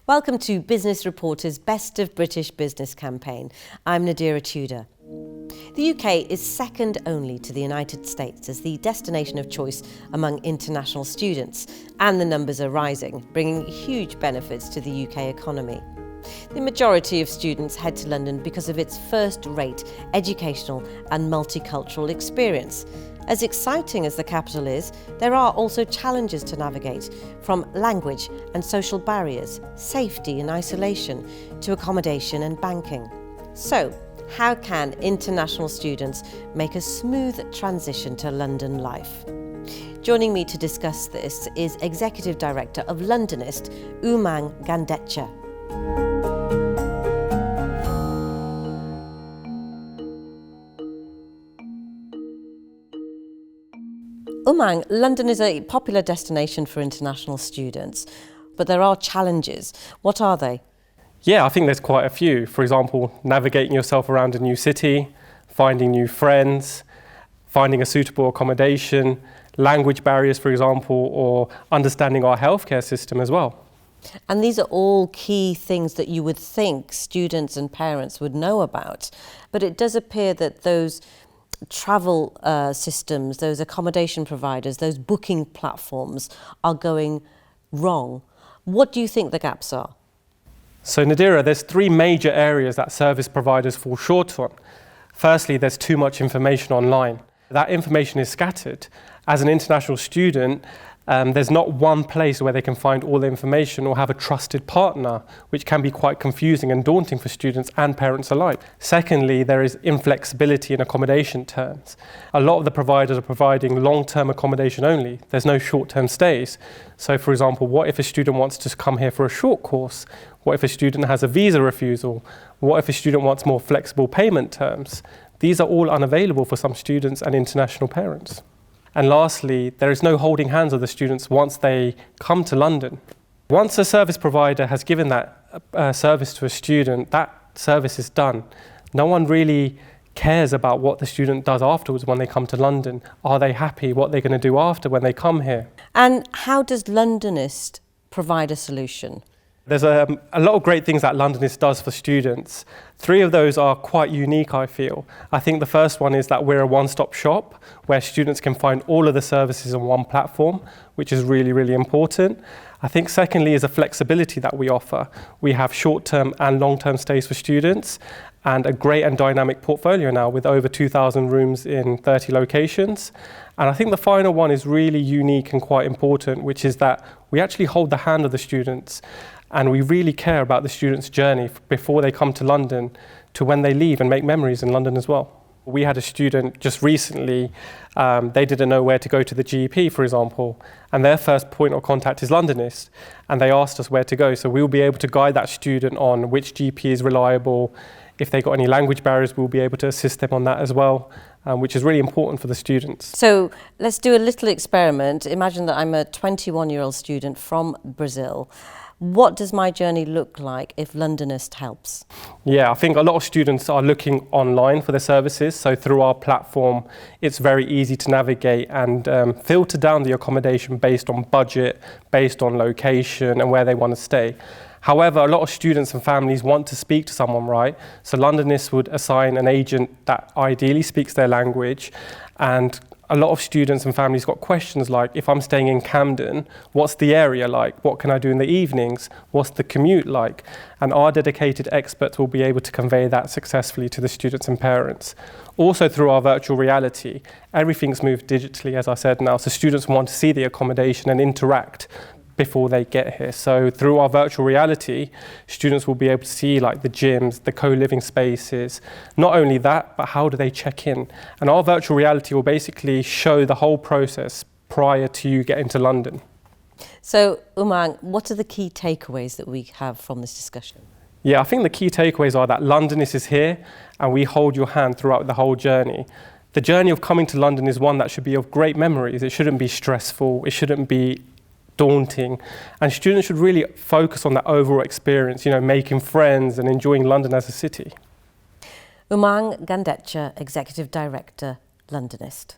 Welcome to Business Reporter's Best of British Business campaign. I'm Nadira Tudor. The UK is second only to the United States as the destination of choice among international students, and the numbers are rising, bringing huge benefits to the UK economy. The majority of students head to London because of its first-rate educational and multicultural experience. As exciting as the capital is, there are also challenges to navigate, from language and social barriers, safety and isolation, to accommodation and banking. So, how can international students make a smooth transition to London life? Joining me to discuss this is Executive Director of Londonist, Umang Gandecha. Umang, London is a popular destination for international students, but there are challenges. What are they? Yeah, I think there's quite a few. For example, navigating yourself around a new city, finding new friends, finding a suitable accommodation, language barriers, for example, or understanding our healthcare system as well. And these are all key things that you would think students and parents would know about. But it does appear that those travel systems, those accommodation providers, those booking platforms are going wrong. What do you think the gaps are? So Nadira, there's three major areas that service providers fall short on. Firstly, there's too much information online. That information is scattered. As an international student, there's not one place where they can find all the information or have a trusted partner, which can be quite confusing and daunting for students and parents alike. Secondly, there is inflexibility in accommodation terms. A lot of the providers are providing long-term accommodation only. There's no short-term stays. So, for example, what if a student wants to come here for a short course? What if a student has a visa refusal? What if a student wants more flexible payment terms? These are all unavailable for some students and international parents. And lastly, there is no holding hands of the students once they come to London. Once a service provider has given that service to a student, that service is done. No one really cares about what the student does afterwards when they come to London. Are they happy? What they're going to do after when they come here? And how does Londonist provide a solution? There's a lot of great things that Londonist does for students. Three of those are quite unique, I feel. I think the first one is that we're a one-stop shop where students can find all of the services on one platform, which is really, really important. I think secondly is the flexibility that we offer. We have short-term and long-term stays for students and a great and dynamic portfolio now with over 2,000 rooms in 30 locations. And I think the final one is really unique and quite important, which is that we actually hold the hand of the students. And we really care about the students' journey before they come to London to when they leave and make memories in London as well. We had a student just recently, they didn't know where to go to the GP, for example, and their first point of contact is Londonist, and they asked us where to go. So we'll be able to guide that student on which GP is reliable. If they got any language barriers, we'll be able to assist them on that as well, which is really important for the students. So let's do a little experiment. Imagine that I'm a 21-year-old student from Brazil. What does my journey look like if Londonist helps? Yeah, I think a lot of students are looking online for the services. So through our platform, it's very easy to navigate and filter down the accommodation based on budget, based on location and where they want to stay. However, a lot of students and families want to speak to someone, right? So Londonist would assign an agent that ideally speaks their language, and a lot of students and families got questions like, if I'm staying in Camden, what's the area like? What can I do in the evenings? What's the commute like? And our dedicated experts will be able to convey that successfully to the students and parents. Also through our virtual reality, everything's moved digitally, as I said now, so students want to see the accommodation and interact before they get here. So through our virtual reality, students will be able to see like the gyms, the co-living spaces. Not only that, but how do they check in? And our virtual reality will basically show the whole process prior to you getting to London. So Umang, what are the key takeaways that we have from this discussion? Yeah, I think the key takeaways are that Londonist is here and we hold your hand throughout the whole journey. The journey of coming to London is one that should be of great memories. It shouldn't be stressful. It shouldn't be daunting, and students should really focus on that overall experience, making friends and enjoying London as a city. Umang Gandecha, Executive Director, Londonist.